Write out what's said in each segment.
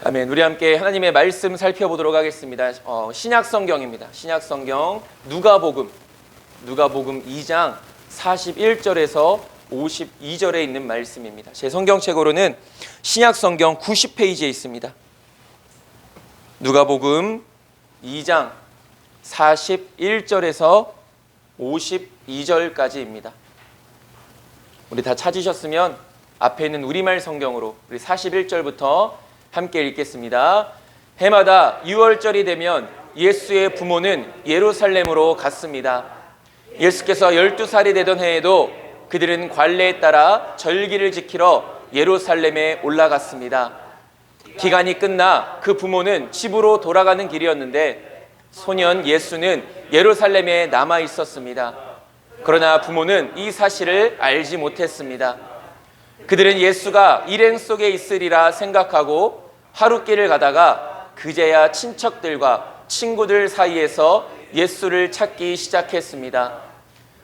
아멘. 우리 함께 하나님의 말씀 살펴보도록 하겠습니다. 신약 성경입니다. 신약 성경 누가복음 2장 41절에서 52절에 있는 말씀입니다. 제 성경책으로는 신약 성경 90페이지에 있습니다. 누가복음 2장 41절에서 52절까지입니다. 우리 다 찾으셨으면 앞에 있는 우리말 성경으로 우리 41절부터 함께 읽겠습니다. 해마다 6월절이 되면 예수의 부모는 예루살렘으로 갔습니다. 예수께서 12살이 되던 해에도 그들은 관례에 따라 절기를 지키러 예루살렘에 올라갔습니다. 기간이 끝나 그 부모는 집으로 돌아가는 길이었는데 소년 예수는 예루살렘에 남아 있었습니다. 그러나 부모는 이 사실을 알지 못했습니다. 그들은 예수가 일행 속에 있으리라 생각하고 하룻길을 가다가 그제야 친척들과 친구들 사이에서 예수를 찾기 시작했습니다.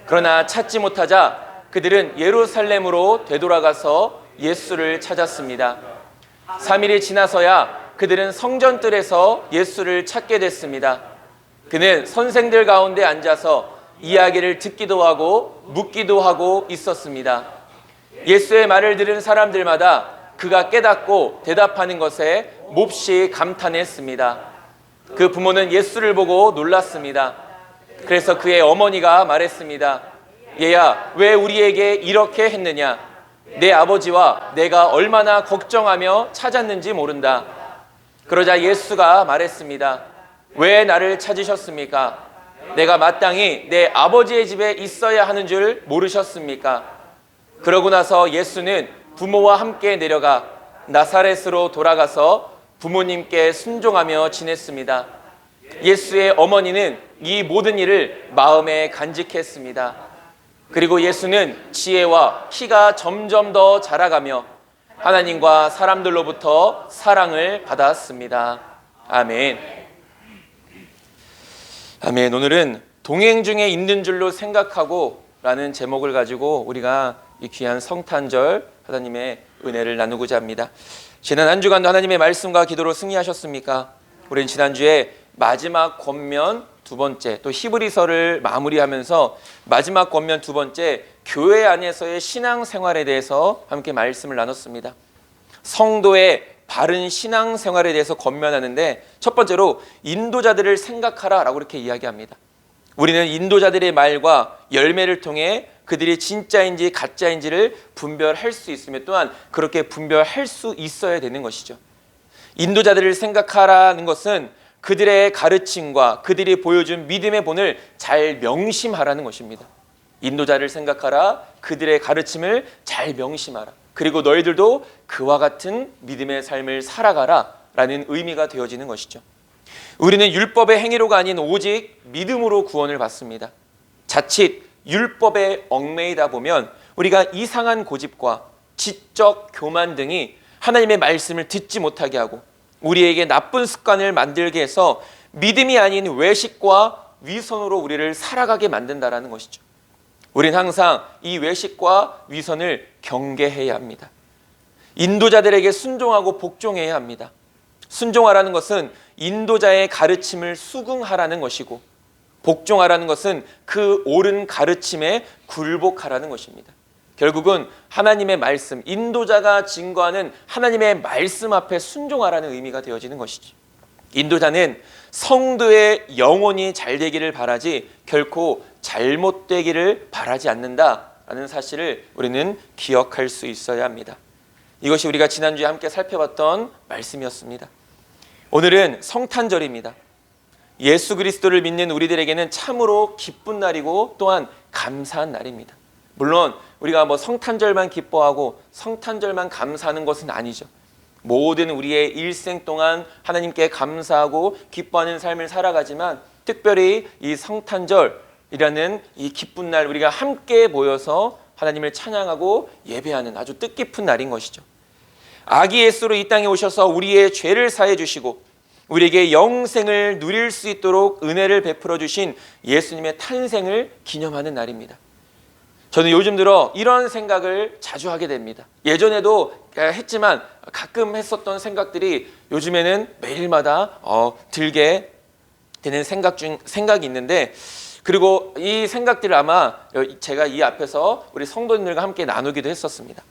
그러나 찾지 못하자 그들은 예루살렘으로 되돌아가서 예수를 찾았습니다. 3일이 지나서야 그들은 성전뜰에서 예수를 찾게 됐습니다. 그는 선생들 가운데 앉아서 이야기를 듣기도 하고 묻기도 하고 있었습니다. 예수의 말을 들은 사람들마다 그가 깨닫고 대답하는 것에 몹시 감탄했습니다. 그 부모는 예수를 보고 놀랐습니다. 그래서 그의 어머니가 말했습니다. 얘야, 왜 우리에게 이렇게 했느냐? 내 아버지와 내가 얼마나 걱정하며 찾았는지 모른다. 그러자 예수가 말했습니다. 왜 나를 찾으셨습니까? 내가 마땅히 내 아버지의 집에 있어야 하는 줄 모르셨습니까? 그러고 나서 예수는 부모와 함께 내려가 나사렛으로 돌아가서 부모님께 순종하며 지냈습니다. 예수의 어머니는 이 모든 일을 마음에 간직했습니다. 그리고 예수는 지혜와 키가 점점 더 자라가며 하나님과 사람들로부터 사랑을 받았습니다. 아멘. 아멘. 오늘은 동행 중에 있는 줄로 생각하고 라는 제목을 가지고 우리가 이 귀한 성탄절 하나님의 은혜를 나누고자 합니다. 지난 한 주간도 하나님의 말씀과 기도로 승리하셨습니까? 우리는 지난주에 마지막 권면 두 번째, 또 히브리서를 마무리하면서 마지막 권면 두 번째, 교회 안에서의 신앙생활에 대해서 함께 말씀을 나눴습니다. 성도의 바른 신앙생활에 대해서 권면하는데 첫 번째로 인도자들을 생각하라 라고 이렇게 이야기합니다. 우리는 인도자들의 말과 열매를 통해 그들이 진짜인지 가짜인지를 분별할 수 있으며 또한 그렇게 분별할 수 있어야 되는 것이죠. 인도자들을 생각하라는 것은 그들의 가르침과 그들이 보여준 믿음의 본을 잘 명심하라는 것입니다. 인도자를 생각하라, 그들의 가르침을 잘 명심하라. 그리고 너희들도 그와 같은 믿음의 삶을 살아가라 라는 의미가 되어지는 것이죠. 우리는 율법의 행위로가 아닌 오직 믿음으로 구원을 받습니다. 자칫 율법에 얽매이다 보면 우리가 이상한 고집과 지적 교만 등이 하나님의 말씀을 듣지 못하게 하고 우리에게 나쁜 습관을 만들게 해서 믿음이 아닌 외식과 위선으로 우리를 살아가게 만든다는 것이죠. 우리는 항상 이 외식과 위선을 경계해야 합니다. 인도자들에게 순종하고 복종해야 합니다. 순종하라는 것은 인도자의 가르침을 수긍하라는 것이고 복종하라는 것은 그 옳은 가르침에 굴복하라는 것입니다. 결국은 하나님의 말씀, 인도자가 증거하는 하나님의 말씀 앞에 순종하라는 의미가 되어지는 것이지. 인도자는 성도의 영혼이 잘 되기를 바라지 결코 잘못되기를 바라지 않는다라는 사실을 우리는 기억할 수 있어야 합니다. 이것이 우리가 지난주에 함께 살펴봤던 말씀이었습니다. 오늘은 성탄절입니다. 예수 그리스도를 믿는 우리들에게는 참으로 기쁜 날이고 또한 감사한 날입니다. 물론 우리가 성탄절만 기뻐하고 성탄절만 감사하는 것은 아니죠. 모든 우리의 일생 동안 하나님께 감사하고 기뻐하는 삶을 살아가지만 특별히 이 성탄절이라는 이 기쁜 날 우리가 함께 모여서 하나님을 찬양하고 예배하는 아주 뜻깊은 날인 것이죠. 아기 예수로 이 땅에 오셔서 우리의 죄를 사해 주시고 우리에게 영생을 누릴 수 있도록 은혜를 베풀어 주신 예수님의 탄생을 기념하는 날입니다. 저는 요즘 들어 이런 생각을 자주 하게 됩니다. 예전에도 했지만 가끔 했었던 생각들이 요즘에는 매일마다 들게 되는 생각이 있는데, 그리고 이 생각들을 아마 제가 이 앞에서 우리 성도님들과 함께 나누기도 했었습니다.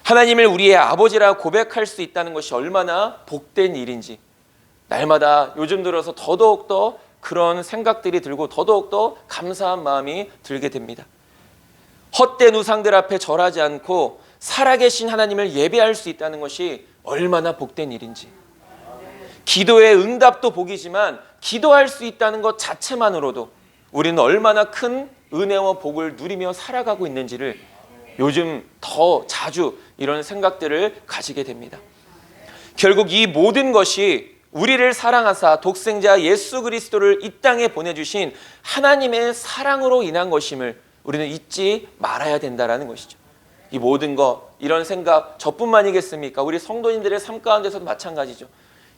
하나님을 우리의 아버지라 고백할 수 있다는 것이 얼마나 복된 일인지 날마다 요즘 들어서 더더욱더 그런 생각들이 들고 더더욱더 감사한 마음이 들게 됩니다. 헛된 우상들 앞에 절하지 않고 살아계신 하나님을 예배할 수 있다는 것이 얼마나 복된 일인지, 기도의 응답도 복이지만 기도할 수 있다는 것 자체만으로도 우리는 얼마나 큰 은혜와 복을 누리며 살아가고 있는지를 요즘 더 자주 이런 생각들을 가지게 됩니다. 결국 이 모든 것이 우리를 사랑하사 독생자 예수 그리스도를 이 땅에 보내주신 하나님의 사랑으로 인한 것임을 우리는 잊지 말아야 된다는 것이죠. 이 모든 것, 이런 생각 저뿐만이겠습니까? 우리 성도님들의 삶 가운데서도 마찬가지죠.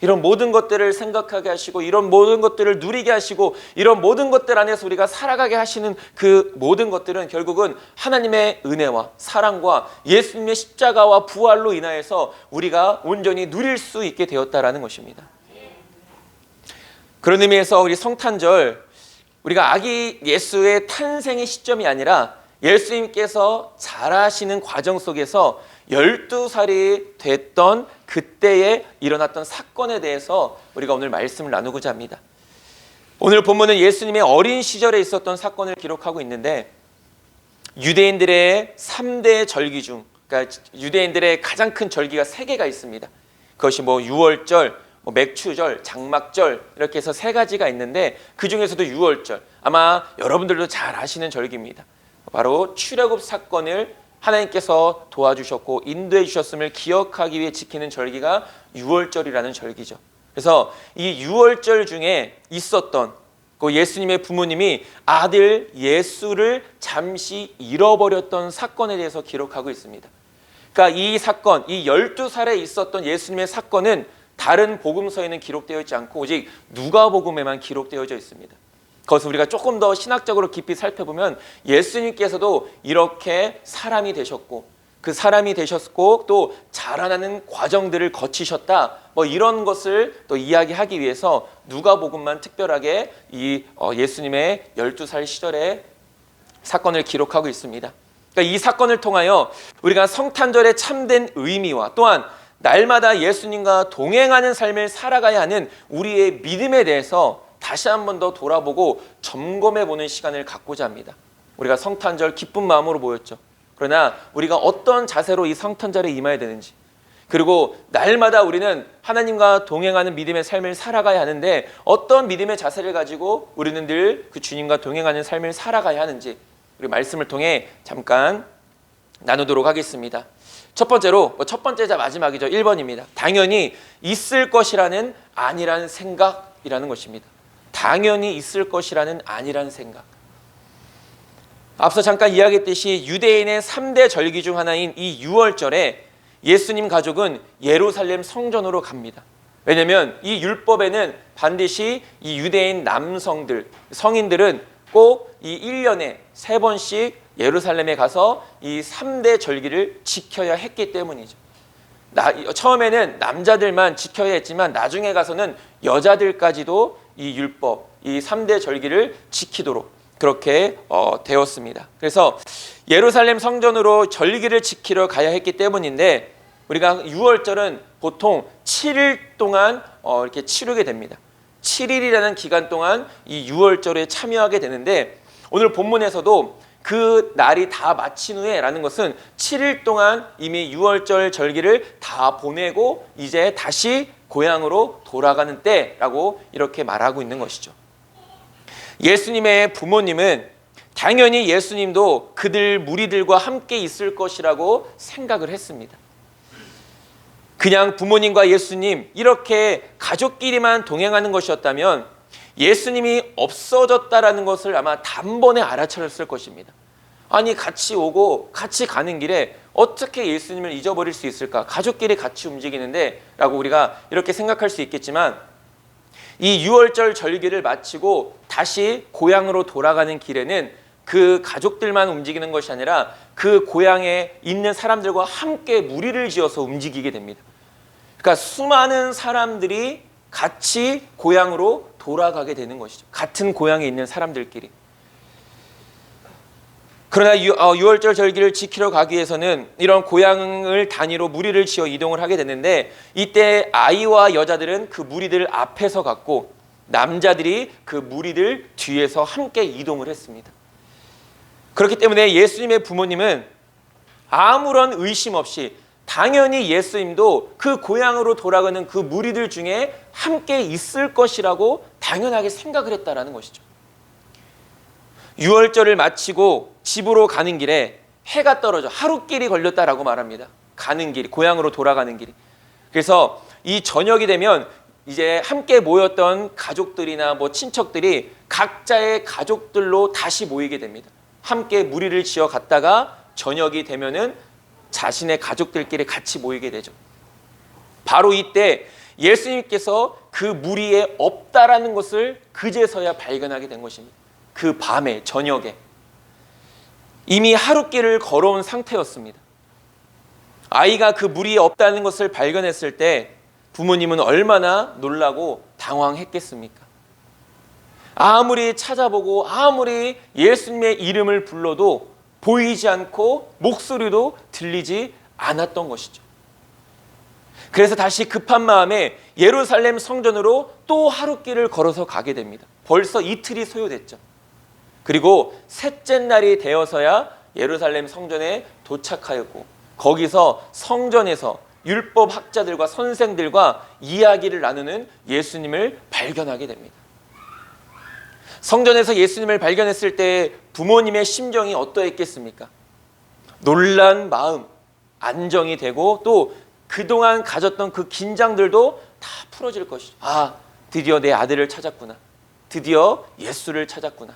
이런 모든 것들을 생각하게 하시고 이런 모든 것들을 누리게 하시고 이런 모든 것들 안에서 우리가 살아가게 하시는 그 모든 것들은 결국은 하나님의 은혜와 사랑과 예수님의 십자가와 부활로 인하여서 우리가 온전히 누릴 수 있게 되었다라는 것입니다. 그런 의미에서 우리 성탄절, 우리가 아기 예수의 탄생의 시점이 아니라 예수님께서 자라시는 과정 속에서 12살이 됐던 그때에 일어났던 사건에 대해서 우리가 오늘 말씀을 나누고자 합니다. 오늘 본문은 예수님의 어린 시절에 있었던 사건을 기록하고 있는데, 유대인들의 3대 절기 중, 그러니까 유대인들의 가장 큰 절기가 3개가 있습니다. 그것이 유월절, 맥추절, 장막절 이렇게 해서 3가지가 있는데, 그 중에서도 유월절, 아마 여러분들도 잘 아시는 절기입니다. 바로 출애굽 사건을 하나님께서 도와주셨고 인도해 주셨음을 기억하기 위해 지키는 절기가 유월절이라는 절기죠. 그래서 이 유월절 중에 있었던 그 예수님의 부모님이 아들 예수를 잠시 잃어버렸던 사건에 대해서 기록하고 있습니다. 그러니까 이 사건, 이 12살에 있었던 예수님의 사건은 다른 복음서에는 기록되어 있지 않고 오직 누가복음에만 기록되어져 있습니다. 그것을 우리가 조금 더 신학적으로 깊이 살펴보면 예수님께서도 이렇게 사람이 되셨고 그 사람이 되셨고 또 자라나는 과정들을 거치셨다, 이런 것을 또 이야기하기 위해서 누가복음만 특별하게 이 예수님의 12살 시절의 사건을 기록하고 있습니다. 그러니까 이 사건을 통하여 우리가 성탄절의 참된 의미와 또한 날마다 예수님과 동행하는 삶을 살아가야 하는 우리의 믿음에 대해서 다시 한 번 더 돌아보고 점검해보는 시간을 갖고자 합니다. 우리가 성탄절 기쁜 마음으로 모였죠. 그러나 우리가 어떤 자세로 이 성탄절에 임해야 되는지, 그리고 날마다 우리는 하나님과 동행하는 믿음의 삶을 살아가야 하는데 어떤 믿음의 자세를 가지고 우리는 늘 그 주님과 동행하는 삶을 살아가야 하는지 우리 말씀을 통해 잠깐 나누도록 하겠습니다. 첫 번째로, 첫 번째자 마지막이죠. 1번입니다. 당연히 있을 것이라는 아니라는 생각이라는 것입니다. 당연히 있을 것이라는 아니라는 생각. 앞서 잠깐 이야기했듯이 유대인의 3대 절기 중 하나인 이 유월절에 예수님 가족은 예루살렘 성전으로 갑니다. 왜냐하면 이 율법에는 반드시 이 유대인 남성들, 성인들은 꼭 이 1년에 3번씩 예루살렘에 가서 이 3대 절기를 지켜야 했기 때문이죠. 처음에는 남자들만 지켜야 했지만 나중에 가서는 여자들까지도 이 율법, 이 3대 절기를 지키도록 그렇게 되었습니다. 그래서 예루살렘 성전으로 절기를 지키러 가야 했기 때문인데, 우리가 유월절은 보통 7일 동안 이렇게 치르게 됩니다. 7일이라는 기간 동안 이 유월절에 참여하게 되는데, 오늘 본문에서도 그 날이 다 마친 후에 라는 것은 7일 동안 이미 유월절 절기를 다 보내고 이제 다시 고향으로 돌아가는 때라고 이렇게 말하고 있는 것이죠. 예수님의 부모님은 당연히 예수님도 그들 무리들과 함께 있을 것이라고 생각을 했습니다. 그냥 부모님과 예수님 이렇게 가족끼리만 동행하는 것이었다면 예수님이 없어졌다라는 것을 아마 단번에 알아차렸을 것입니다. 아니, 같이 오고 같이 가는 길에 어떻게 예수님을 잊어버릴 수 있을까? 가족끼리 같이 움직이는데 라고 우리가 이렇게 생각할 수 있겠지만, 이 유월절 절기를 마치고 다시 고향으로 돌아가는 길에는 그 가족들만 움직이는 것이 아니라 그 고향에 있는 사람들과 함께 무리를 지어서 움직이게 됩니다. 그러니까 수많은 사람들이 같이 고향으로 돌아가게 되는 것이죠. 같은 고향에 있는 사람들끼리. 그러나 6월절 절기를 지키러 가기 위해서는 이런 고향을 단위로 무리를 지어 이동을 하게 됐는데, 이때 아이와 여자들은 그 무리들 앞에서 갔고 남자들이 그 무리들 뒤에서 함께 이동을 했습니다. 그렇기 때문에 예수님의 부모님은 아무런 의심 없이 당연히 예수님도 그 고향으로 돌아가는 그 무리들 중에 함께 있을 것이라고 당연하게 생각을 했다라는 것이죠. 6월절을 마치고 집으로 가는 길에 해가 떨어져 하루길이 걸렸다라고 말합니다. 가는 길이, 고향으로 돌아가는 길이. 그래서 이 저녁이 되면 이제 함께 모였던 가족들이나 친척들이 각자의 가족들로 다시 모이게 됩니다. 함께 무리를 지어 갔다가 저녁이 되면은 자신의 가족들끼리 같이 모이게 되죠. 바로 이때 예수님께서 그 무리에 없다라는 것을 그제서야 발견하게 된 것입니다. 그 밤에, 저녁에 이미 하루길을 걸어온 상태였습니다. 아이가 그 무리에 없다는 것을 발견했을 때 부모님은 얼마나 놀라고 당황했겠습니까? 아무리 찾아보고 아무리 예수님의 이름을 불러도 보이지 않고 목소리도 들리지 않았던 것이죠. 그래서 다시 급한 마음에 예루살렘 성전으로 또 하루길을 걸어서 가게 됩니다. 벌써 이틀이 소요됐죠. 그리고 셋째 날이 되어서야 예루살렘 성전에 도착하였고, 거기서 성전에서 율법 학자들과 선생들과 이야기를 나누는 예수님을 발견하게 됩니다. 성전에서 예수님을 발견했을 때 부모님의 심정이 어떠했겠습니까? 놀란 마음, 안정이 되고 또 그동안 가졌던 그 긴장들도 다 풀어질 것이죠. 아, 드디어 내 아들을 찾았구나. 드디어 예수를 찾았구나.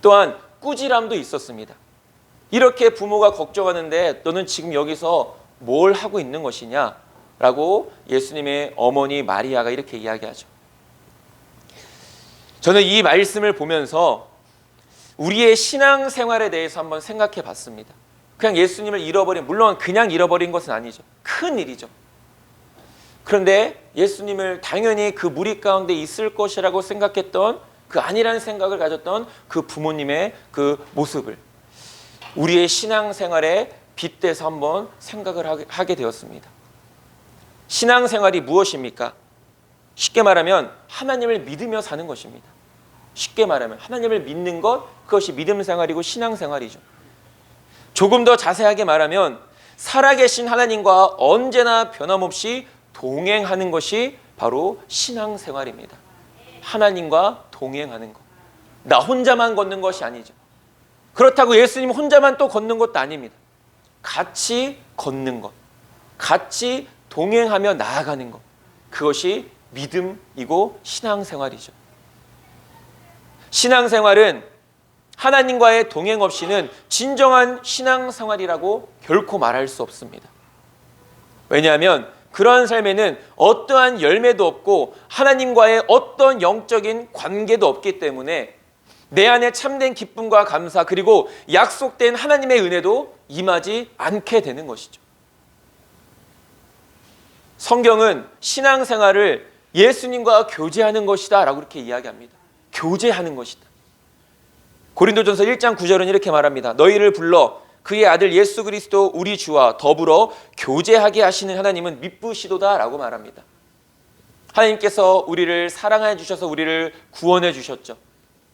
또한 꾸지람도 있었습니다. 이렇게 부모가 걱정하는데 너는 지금 여기서 뭘 하고 있는 것이냐? 라고 예수님의 어머니 마리아가 이렇게 이야기하죠. 저는 이 말씀을 보면서 우리의 신앙생활에 대해서 한번 생각해 봤습니다. 그냥 예수님을 잃어버린, 물론 그냥 잃어버린 것은 아니죠. 큰 일이죠. 그런데 예수님을 당연히 그 무리 가운데 있을 것이라고 생각했던, 그 아니라는 생각을 가졌던 그 부모님의 그 모습을 우리의 신앙생활에 빗대서 한번 생각을 하게 되었습니다. 신앙생활이 무엇입니까? 쉽게 말하면 하나님을 믿으며 사는 것입니다. 쉽게 말하면 하나님을 믿는 것, 그것이 믿음 생활이고 신앙 생활이죠. 조금 더 자세하게 말하면 살아계신 하나님과 언제나 변함없이 동행하는 것이 바로 신앙 생활입니다. 하나님과 동행하는 것. 나 혼자만 걷는 것이 아니죠. 그렇다고 예수님 혼자만 또 걷는 것도 아닙니다. 같이 걷는 것, 같이 동행하며 나아가는 것, 그것이 믿음이고 신앙생활이죠. 신앙생활은 하나님과의 동행 없이는 진정한 신앙생활이라고 결코 말할 수 없습니다. 왜냐하면 그러한 삶에는 어떠한 열매도 없고 하나님과의 어떤 영적인 관계도 없기 때문에 내 안에 참된 기쁨과 감사, 그리고 약속된 하나님의 은혜도 임하지 않게 되는 것이죠. 성경은 신앙생활을 예수님과 교제하는 것이다 라고 이렇게 이야기합니다. 교제하는 것이다. 고린도전서 1장 9절은 이렇게 말합니다. 너희를 불러 그의 아들 예수 그리스도 우리 주와 더불어 교제하게 하시는 하나님은 미쁘시도다 라고 말합니다. 하나님께서 우리를 사랑해 주셔서 우리를 구원해 주셨죠.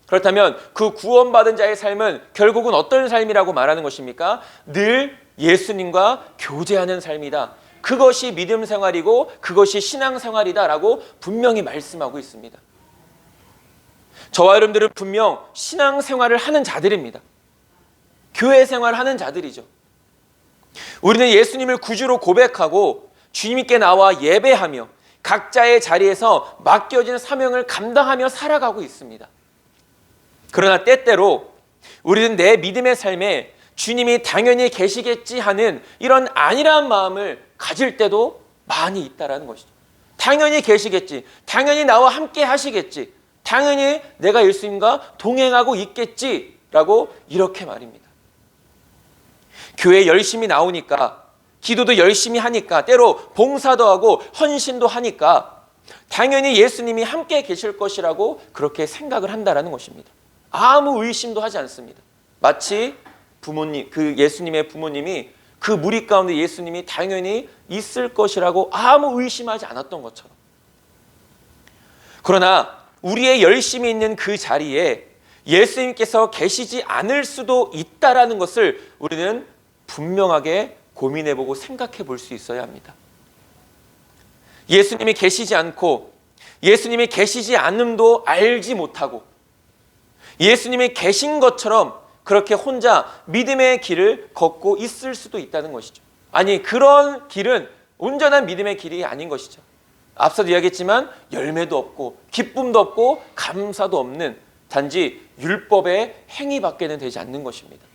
그렇다면 그 구원받은 자의 삶은 결국은 어떤 삶이라고 말하는 것입니까? 늘 예수님과 교제하는 삶이다. 그것이 믿음 생활이고 그것이 신앙 생활이다라고 분명히 말씀하고 있습니다. 저와 여러분들은 분명 신앙 생활을 하는 자들입니다. 교회 생활하는 자들이죠. 우리는 예수님을 구주로 고백하고 주님께 나와 예배하며 각자의 자리에서 맡겨진 사명을 감당하며 살아가고 있습니다. 그러나 때때로 우리는 내 믿음의 삶에 주님이 당연히 계시겠지 하는 이런 안일한 마음을 가질 때도 많이 있다는 것이죠. 당연히 계시겠지, 당연히 나와 함께 하시겠지, 당연히 내가 예수님과 동행하고 있겠지 라고 이렇게 말입니다. 교회 열심히 나오니까, 기도도 열심히 하니까, 때로 봉사도 하고 헌신도 하니까 당연히 예수님이 함께 계실 것이라고 그렇게 생각을 한다라는 것입니다. 아무 의심도 하지 않습니다. 마치 부모님, 그 예수님의 부모님이 그 무리 가운데 예수님이 당연히 있을 것이라고 아무 의심하지 않았던 것처럼. 그러나 우리의 열심히 있는 그 자리에 예수님께서 계시지 않을 수도 있다라는 것을 우리는 분명하게 고민해보고 생각해 볼 수 있어야 합니다. 예수님이 계시지 않고 예수님이 계시지 않음도 알지 못하고 예수님이 계신 것처럼 그렇게 혼자 믿음의 길을 걷고 있을 수도 있다는 것이죠. 아니, 그런 길은 온전한 믿음의 길이 아닌 것이죠. 앞서도 이야기했지만 열매도 없고 기쁨도 없고 감사도 없는 단지 율법의 행위밖에는 되지 않는 것입니다.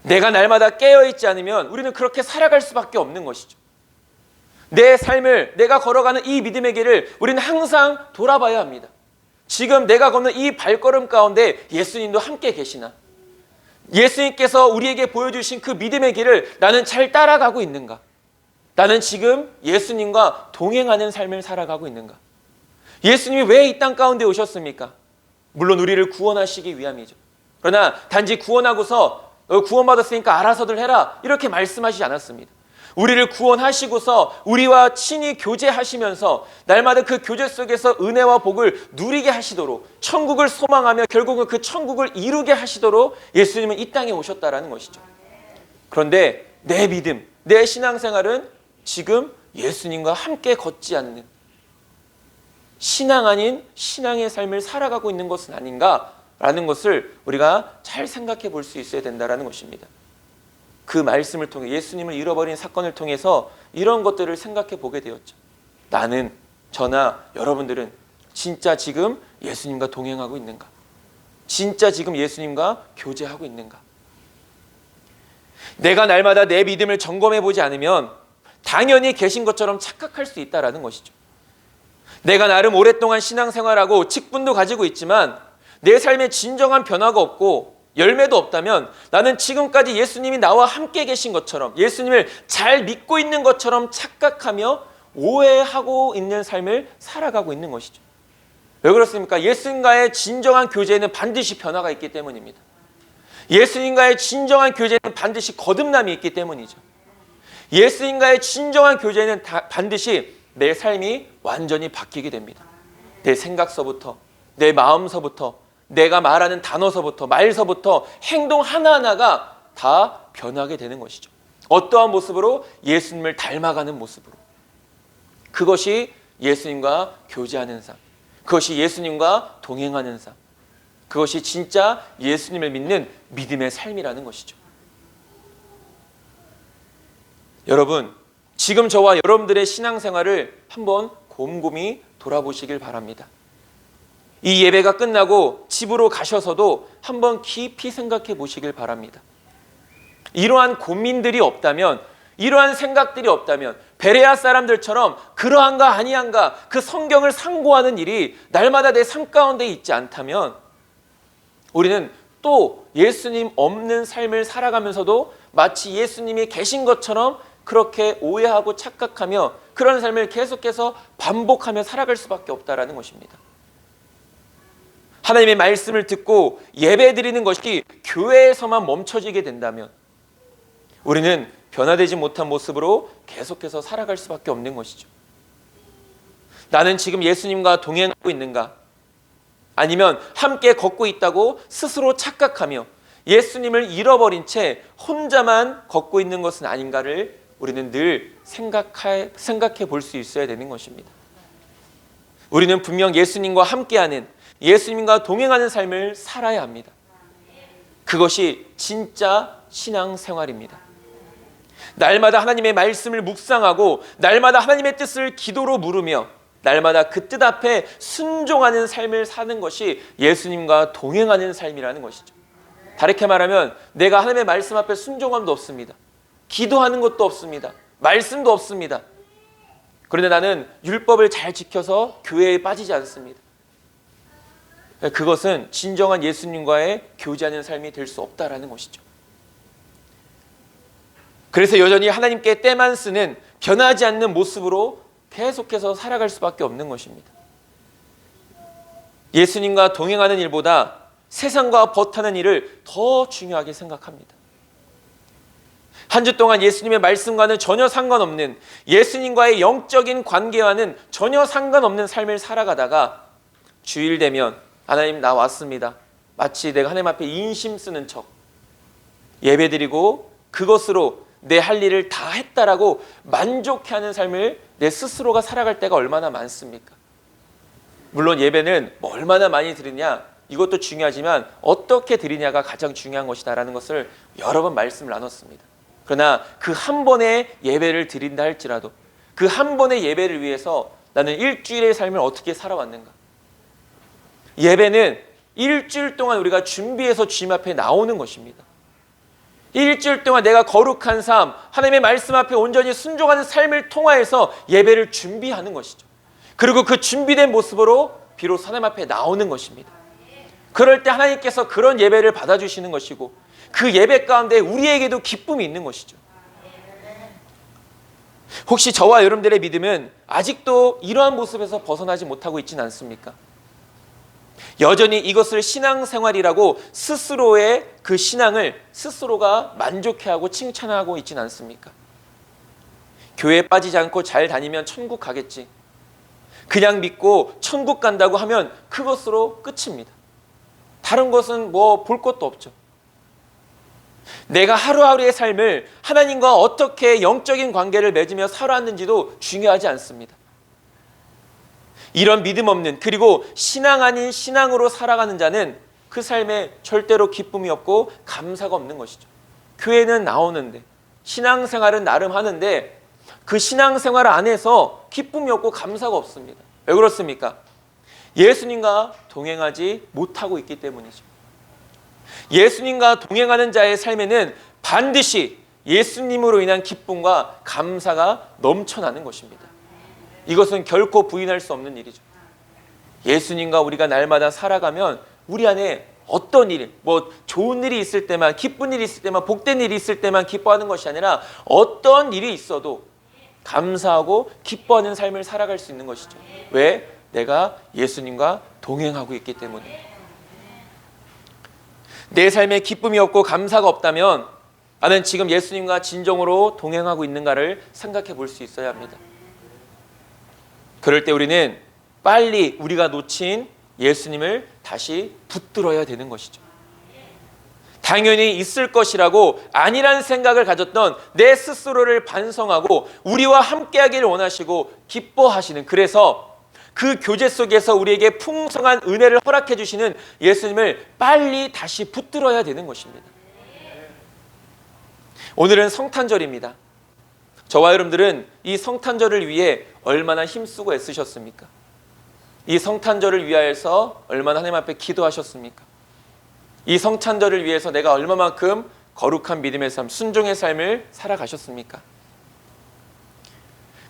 내가 날마다 깨어있지 않으면 우리는 그렇게 살아갈 수밖에 없는 것이죠. 내 삶을, 내가 걸어가는 이 믿음의 길을 우리는 항상 돌아봐야 합니다. 지금 내가 걷는 이 발걸음 가운데 예수님도 함께 계시나? 예수님께서 우리에게 보여주신 그 믿음의 길을 나는 잘 따라가고 있는가? 나는 지금 예수님과 동행하는 삶을 살아가고 있는가? 예수님이 왜 이 땅 가운데 오셨습니까? 물론 우리를 구원하시기 위함이죠. 그러나 단지 구원하고서 구원받았으니까 알아서들 해라 이렇게 말씀하시지 않았습니다. 우리를 구원하시고서 우리와 친히 교제하시면서 날마다 그 교제 속에서 은혜와 복을 누리게 하시도록, 천국을 소망하며 결국은 그 천국을 이루게 하시도록 예수님은 이 땅에 오셨다라는 것이죠. 그런데 내 믿음, 내 신앙생활은 지금 예수님과 함께 걷지 않는, 신앙 아닌 신앙의 삶을 살아가고 있는 것은 아닌가라는 것을 우리가 잘 생각해 볼 수 있어야 된다는 것입니다. 그 말씀을 통해, 예수님을 잃어버린 사건을 통해서 이런 것들을 생각해 보게 되었죠. 나는, 저나 여러분들은 진짜 지금 예수님과 동행하고 있는가? 진짜 지금 예수님과 교제하고 있는가? 내가 날마다 내 믿음을 점검해 보지 않으면 당연히 계신 것처럼 착각할 수 있다는 것이죠. 내가 나름 오랫동안 신앙생활하고 직분도 가지고 있지만 내 삶에 진정한 변화가 없고 열매도 없다면 나는 지금까지 예수님이 나와 함께 계신 것처럼, 예수님을 잘 믿고 있는 것처럼 착각하며 오해하고 있는 삶을 살아가고 있는 것이죠. 왜 그렇습니까? 예수님과의 진정한 교제에는 반드시 변화가 있기 때문입니다. 예수님과의 진정한 교제에는 반드시 거듭남이 있기 때문이죠. 예수님과의 진정한 교제에는 반드시 내 삶이 완전히 바뀌게 됩니다. 내 생각서부터, 내 마음서부터, 내가 말하는 단어서부터, 말서부터 행동 하나하나가 다 변하게 되는 것이죠. 어떠한 모습으로? 예수님을 닮아가는 모습으로. 그것이 예수님과 교제하는 삶, 그것이 예수님과 동행하는 삶, 그것이 진짜 예수님을 믿는 믿음의 삶이라는 것이죠. 여러분, 지금 저와 여러분들의 신앙생활을 한번 곰곰이 돌아보시길 바랍니다. 이 예배가 끝나고 집으로 가셔서도 한번 깊이 생각해 보시길 바랍니다. 이러한 고민들이 없다면, 이러한 생각들이 없다면, 베레아 사람들처럼 그러한가 아니한가 그 성경을 상고하는 일이 날마다 내 삶 가운데 있지 않다면 우리는 또 예수님 없는 삶을 살아가면서도 마치 예수님이 계신 것처럼 그렇게 오해하고 착각하며 그런 삶을 계속해서 반복하며 살아갈 수밖에 없다라는 것입니다. 하나님의 말씀을 듣고 예배드리는 것이 교회에서만 멈춰지게 된다면 우리는 변화되지 못한 모습으로 계속해서 살아갈 수밖에 없는 것이죠. 나는 지금 예수님과 동행하고 있는가? 아니면 함께 걷고 있다고 스스로 착각하며 예수님을 잃어버린 채 혼자만 걷고 있는 것은 아닌가를 우리는 늘 생각해 볼 수 있어야 되는 것입니다. 우리는 분명 예수님과 함께하는, 예수님과 동행하는 삶을 살아야 합니다. 그것이 진짜 신앙생활입니다. 날마다 하나님의 말씀을 묵상하고 날마다 하나님의 뜻을 기도로 물으며 날마다 그 뜻 앞에 순종하는 삶을 사는 것이 예수님과 동행하는 삶이라는 것이죠. 다르게 말하면 내가 하나님의 말씀 앞에 순종함도 없습니다. 기도하는 것도 없습니다. 말씀도 없습니다. 그런데 나는 율법을 잘 지켜서 교회에 빠지지 않습니다. 그것은 진정한 예수님과의 교제하는 삶이 될 수 없다라는 것이죠. 그래서 여전히 하나님께 때만 쓰는 변하지 않는 모습으로 계속해서 살아갈 수밖에 없는 것입니다. 예수님과 동행하는 일보다 세상과 버타는 일을 더 중요하게 생각합니다. 한 주 동안 예수님의 말씀과는 전혀 상관없는, 예수님과의 영적인 관계와는 전혀 상관없는 삶을 살아가다가 주일 되면 하나님 나 왔습니다. 마치 내가 하나님 앞에 인심 쓰는 척 예배드리고 그것으로 내 할 일을 다 했다라고 만족해하는 삶을 내 스스로가 살아갈 때가 얼마나 많습니까? 물론 예배는 뭐 얼마나 많이 드리냐 이것도 중요하지만 어떻게 드리냐가 가장 중요한 것이다라는 것을 여러 번 말씀을 나눴습니다. 그러나 그 한 번의 예배를 드린다 할지라도 그 한 번의 예배를 위해서 나는 일주일의 삶을 어떻게 살아왔는가? 예배는 일주일 동안 우리가 준비해서 주님 앞에 나오는 것입니다. 일주일 동안 내가 거룩한 삶, 하나님의 말씀 앞에 온전히 순종하는 삶을 통하여서 예배를 준비하는 것이죠. 그리고 그 준비된 모습으로 비로소 하나님 앞에 나오는 것입니다. 그럴 때 하나님께서 그런 예배를 받아주시는 것이고 그 예배 가운데 우리에게도 기쁨이 있는 것이죠. 혹시 저와 여러분들의 믿음은 아직도 이러한 모습에서 벗어나지 못하고 있지는 않습니까? 여전히 이것을 신앙생활이라고 스스로의 그 신앙을 스스로가 만족해하고 칭찬하고 있지는 않습니까? 교회에 빠지지 않고 잘 다니면 천국 가겠지. 그냥 믿고 천국 간다고 하면 그것으로 끝입니다. 다른 것은 뭐 볼 것도 없죠. 내가 하루하루의 삶을 하나님과 어떻게 영적인 관계를 맺으며 살아왔는지도 중요하지 않습니다. 이런 믿음 없는, 그리고 신앙 아닌 신앙으로 살아가는 자는 그 삶에 절대로 기쁨이 없고 감사가 없는 것이죠. 교회는 나오는데 신앙생활은 나름 하는데 그 신앙생활 안에서 기쁨이 없고 감사가 없습니다. 왜 그렇습니까? 예수님과 동행하지 못하고 있기 때문이죠. 예수님과 동행하는 자의 삶에는 반드시 예수님으로 인한 기쁨과 감사가 넘쳐나는 것입니다. 이것은 결코 부인할 수 없는 일이죠. 예수님과 우리가 날마다 살아가면 우리 안에 어떤 일, 뭐 좋은 일이 있을 때만, 기쁜 일이 있을 때만, 복된 일이 있을 때만 기뻐하는 것이 아니라 어떤 일이 있어도 감사하고 기뻐하는 삶을 살아갈 수 있는 것이죠. 왜? 내가 예수님과 동행하고 있기 때문에. 내 삶에 기쁨이 없고 감사가 없다면 나는 지금 예수님과 진정으로 동행하고 있는가를 생각해 볼 수 있어야 합니다. 그럴 때 우리는 빨리 우리가 놓친 예수님을 다시 붙들어야 되는 것이죠. 당연히 있을 것이라고 아니란 생각을 가졌던 내 스스로를 반성하고 우리와 함께하기를 원하시고 기뻐하시는, 그래서 그 교제 속에서 우리에게 풍성한 은혜를 허락해 주시는 예수님을 빨리 다시 붙들어야 되는 것입니다. 오늘은 성탄절입니다. 저와 여러분들은 이 성탄절을 위해 얼마나 힘쓰고 애쓰셨습니까? 이 성탄절을 위하여서 얼마나 하나님 앞에 기도하셨습니까? 이 성탄절을 위해서 내가 얼마만큼 거룩한 믿음의 삶, 순종의 삶을 살아가셨습니까?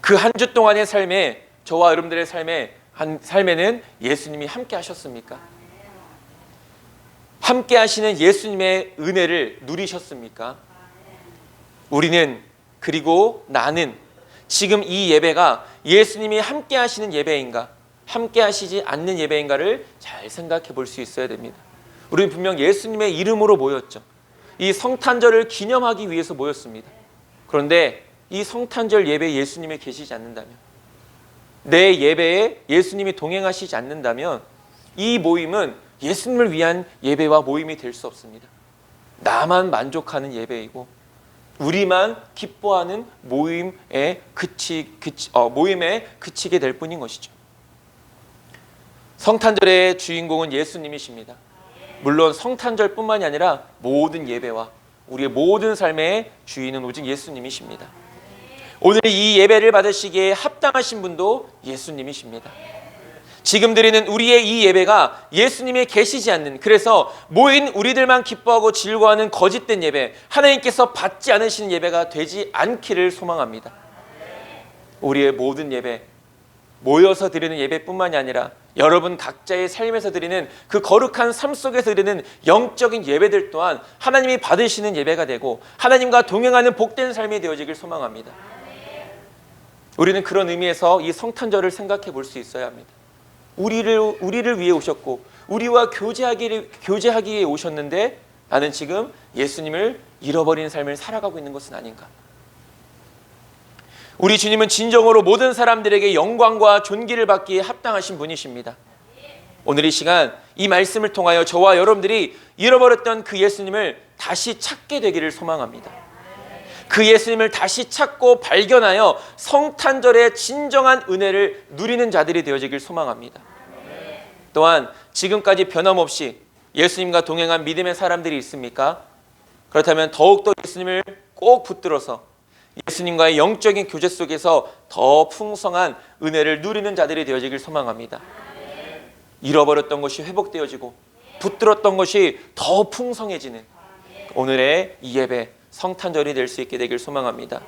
그 한 주 동안의 삶에, 저와 여러분들의 삶에는 예수님이 함께 하셨습니까? 함께 하시는 예수님의 은혜를 누리셨습니까? 우리는, 그리고 나는 지금 이 예배가 예수님이 함께 하시는 예배인가, 함께 하시지 않는 예배인가를 잘 생각해 볼 수 있어야 됩니다. 우리는 분명 예수님의 이름으로 모였죠. 이 성탄절을 기념하기 위해서 모였습니다. 그런데 이 성탄절 예배에 예수님이 계시지 않는다면, 내 예배에 예수님이 동행하시지 않는다면 이 모임은 예수님을 위한 예배와 모임이 될 수 없습니다. 나만 만족하는 예배이고 우리만 기뻐하는 모임에 그치게 될 뿐인 것이죠. 성탄절의 주인공은 예수님이십니다. 물론 성탄절뿐만이 아니라 모든 예배와 우리의 모든 삶의 주인은 오직 예수님이십니다. 오늘 이 예배를 받으시기에 합당하신 분도 예수님이십니다. 지금 드리는 우리의 이 예배가 예수님이 계시지 않는, 그래서 모인 우리들만 기뻐하고 즐거워하는 거짓된 예배, 하나님께서 받지 않으시는 예배가 되지 않기를 소망합니다. 우리의 모든 예배, 모여서 드리는 예배뿐만이 아니라 여러분 각자의 삶에서 드리는 그 거룩한 삶 속에서 드리는 영적인 예배들 또한 하나님이 받으시는 예배가 되고 하나님과 동행하는 복된 삶이 되어지길 소망합니다. 우리는 그런 의미에서 이 성탄절을 생각해 볼 수 있어야 합니다. 우리를 위해 오셨고 우리와 교제하기 위해 오셨는데 나는 지금 예수님을 잃어버린 삶을 살아가고 있는 것은 아닌가. 우리 주님은 진정으로 모든 사람들에게 영광과 존귀를 받기에 합당하신 분이십니다. 오늘 이 시간 이 말씀을 통하여 저와 여러분들이 잃어버렸던 그 예수님을 다시 찾게 되기를 소망합니다. 그 예수님을 다시 찾고 발견하여 성탄절의 진정한 은혜를 누리는 자들이 되어지길 소망합니다. 또한 지금까지 변함없이 예수님과 동행한 믿음의 사람들이 있습니까? 그렇다면 더욱더 예수님을 꼭 붙들어서 예수님과의 영적인 교제 속에서 더 풍성한 은혜를 누리는 자들이 되어지길 소망합니다. 잃어버렸던 것이 회복되어지고 붙들었던 것이 더 풍성해지는 오늘의 이 예배 성탄절이 될 수 있게 되길 소망합니다.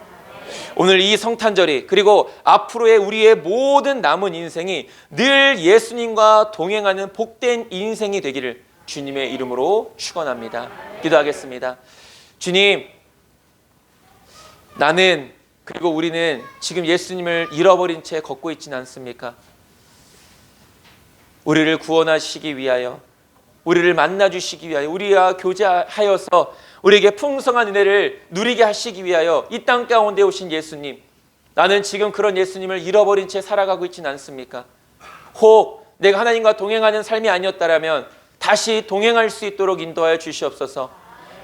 오늘 이 성탄절이 그리고 앞으로의 우리의 모든 남은 인생이 늘 예수님과 동행하는 복된 인생이 되기를 주님의 이름으로 축원합니다. 기도하겠습니다. 주님, 나는 그리고 우리는 지금 예수님을 잃어버린 채 걷고 있지는 않습니까? 우리를 구원하시기 위하여 우리를 만나주시기 위하여 우리와 교제하여서 우리에게 풍성한 은혜를 누리게 하시기 위하여 이 땅 가운데 오신 예수님, 나는 지금 그런 예수님을 잃어버린 채 살아가고 있지는 않습니까? 혹 내가 하나님과 동행하는 삶이 아니었다면 다시 동행할 수 있도록 인도하여 주시옵소서.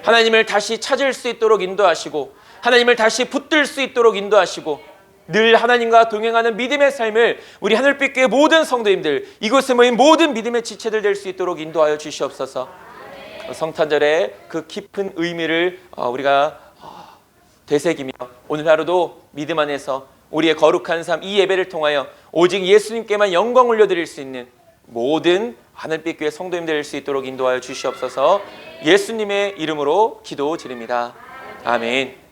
하나님을 다시 찾을 수 있도록 인도하시고 하나님을 다시 붙들 수 있도록 인도하시고 늘 하나님과 동행하는 믿음의 삶을 우리 하늘빛교회 모든 성도님들, 이곳에 모인 모든 믿음의 지체들 될 수 있도록 인도하여 주시옵소서. 성탄절의 그 깊은 의미를 우리가 되새기며 오늘 하루도 믿음 안에서 우리의 거룩한 삶, 이 예배를 통하여 오직 예수님께만 영광 올려드릴 수 있는 모든 하늘빛교회 성도님들 될 수 있도록 인도하여 주시옵소서. 예수님의 이름으로 기도드립니다. 아멘.